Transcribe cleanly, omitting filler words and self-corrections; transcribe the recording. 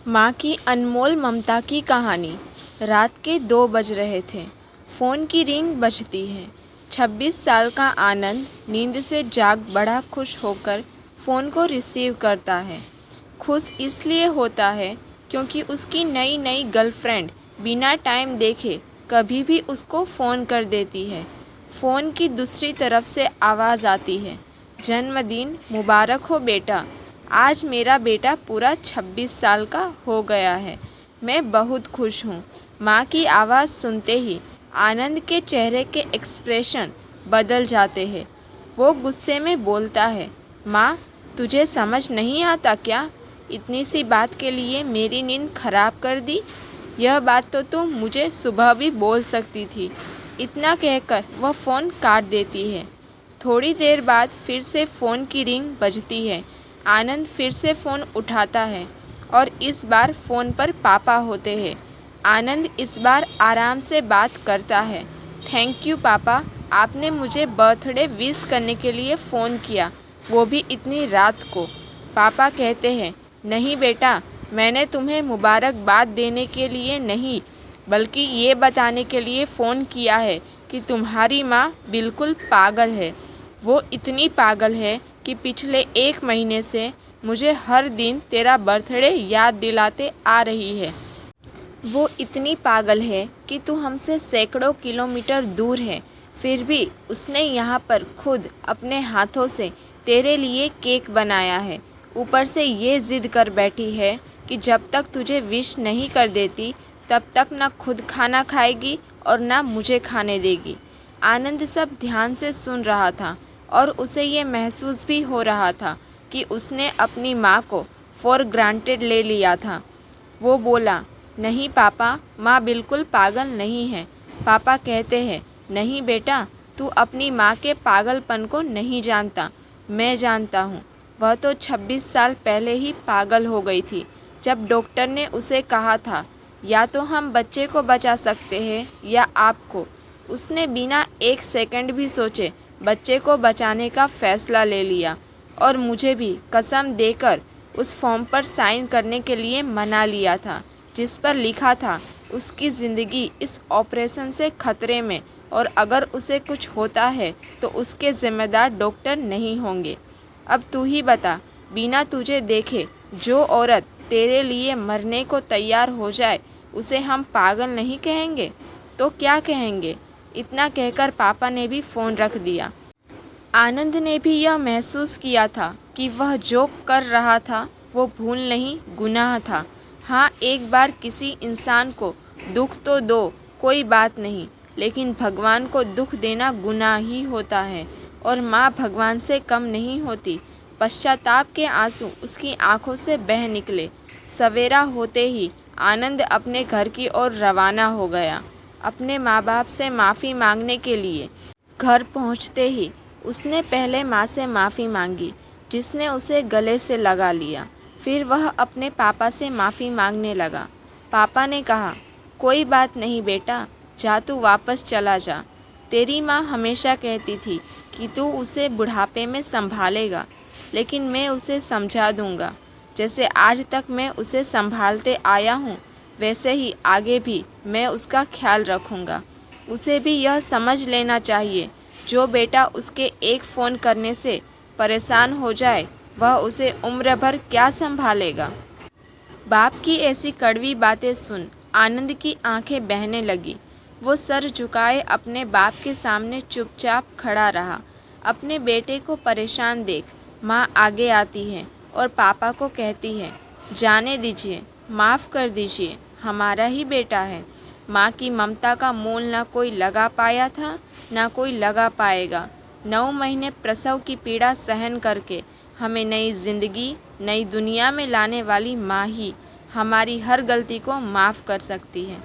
माँ की अनमोल ममता की कहानी। रात के 2 बज रहे थे। फ़ोन की रिंग बजती है। 26 साल का आनंद नींद से जाग बड़ा खुश होकर फ़ोन को रिसीव करता है। खुश इसलिए होता है क्योंकि उसकी नई नई गर्लफ्रेंड बिना टाइम देखे कभी भी उसको फ़ोन कर देती है। फ़ोन की दूसरी तरफ से आवाज़ आती है, जन्मदिन मुबारक हो बेटा, आज मेरा बेटा पूरा 26 साल का हो गया है। मैं बहुत खुश हूँ। माँ की आवाज़ सुनते ही आनंद के चेहरे के एक्सप्रेशन बदल जाते हैं। वो गुस्से में बोलता है, माँ तुझे समझ नहीं आता क्या? इतनी सी बात के लिए मेरी नींद खराब कर दी। यह बात तो तुम मुझे सुबह भी बोल सकती थी। इतना कहकर वह फ़ोन काट देती है। थोड़ी देर बाद फिर से फ़ोन की रिंग बजती है। आनंद फिर से फ़ोन उठाता है और इस बार फ़ोन पर पापा होते हैं। आनंद इस बार आराम से बात करता है। थैंक यू पापा, आपने मुझे बर्थडे विश करने के लिए फ़ोन किया, वो भी इतनी रात को। पापा कहते हैं, नहीं बेटा, मैंने तुम्हें मुबारकबाद देने के लिए नहीं बल्कि ये बताने के लिए फ़ोन किया है कि तुम्हारी माँ बिल्कुल पागल है। वो इतनी पागल है कि पिछले 1 महीने से मुझे हर दिन तेरा बर्थडे याद दिलाते आ रही है। वो इतनी पागल है कि तू हमसे सैकड़ों किलोमीटर दूर है, फिर भी उसने यहाँ पर खुद अपने हाथों से तेरे लिए केक बनाया है। ऊपर से ये ज़िद कर बैठी है कि जब तक तुझे विश नहीं कर देती तब तक ना खुद खाना खाएगी और ना मुझे खाने देगी। आनंद सब ध्यान से सुन रहा था और उसे ये महसूस भी हो रहा था कि उसने अपनी माँ को फॉर ग्रांटेड ले लिया था। वो बोला, नहीं पापा, माँ बिल्कुल पागल नहीं है। पापा कहते हैं, नहीं बेटा, तू अपनी माँ के पागलपन को नहीं जानता, मैं जानता हूँ। वह तो 26 साल पहले ही पागल हो गई थी जब डॉक्टर ने उसे कहा था, या तो हम बच्चे को बचा सकते हैं या आपको। उसने बिना 1 सेकंड भी सोचे बच्चे को बचाने का फ़ैसला ले लिया और मुझे भी कसम देकर उस फॉर्म पर साइन करने के लिए मना लिया था जिस पर लिखा था उसकी ज़िंदगी इस ऑपरेशन से खतरे में और अगर उसे कुछ होता है तो उसके ज़िम्मेदार डॉक्टर नहीं होंगे। अब तू ही बता, बिना तुझे देखे जो औरत तेरे लिए मरने को तैयार हो जाए उसे हम पागल नहीं कहेंगे तो क्या कहेंगे? इतना कहकर पापा ने भी फ़ोन रख दिया। आनंद ने भी यह महसूस किया था कि वह जो कर रहा था वो भूल नहीं, गुनाह था। हाँ, एक बार किसी इंसान को दुख तो दो, कोई बात नहीं, लेकिन भगवान को दुख देना गुनाह ही होता है और माँ भगवान से कम नहीं होती। पश्चाताप के आंसू उसकी आंखों से बह निकले। सवेरा होते ही आनंद अपने घर की ओर रवाना हो गया, अपने माँ बाप से माफ़ी मांगने के लिए। घर पहुँचते ही उसने पहले माँ से माफ़ी मांगी, जिसने उसे गले से लगा लिया। फिर वह अपने पापा से माफ़ी मांगने लगा। पापा ने कहा, कोई बात नहीं बेटा, जा तू वापस चला जा। तेरी माँ हमेशा कहती थी कि तू उसे बुढ़ापे में संभालेगा, लेकिन मैं उसे समझा दूँगा। जैसे आज तक मैं उसे संभालते आया हूँ वैसे ही आगे भी मैं उसका ख्याल रखूँगा। उसे भी यह समझ लेना चाहिए, जो बेटा उसके एक फ़ोन करने से परेशान हो जाए वह उसे उम्र भर क्या संभालेगा। बाप की ऐसी कड़वी बातें सुन आनंद की आंखें बहने लगी। वो सर झुकाए अपने बाप के सामने चुपचाप खड़ा रहा। अपने बेटे को परेशान देख माँ आगे आती है और पापा को कहती है, जाने दीजिए, माफ़ कर दीजिए, हमारा ही बेटा है। माँ की ममता का मोल ना कोई लगा पाया था ना कोई लगा पाएगा। 9 महीने प्रसव की पीड़ा सहन करके हमें नई ज़िंदगी, नई दुनिया में लाने वाली माँ ही हमारी हर गलती को माफ़ कर सकती है।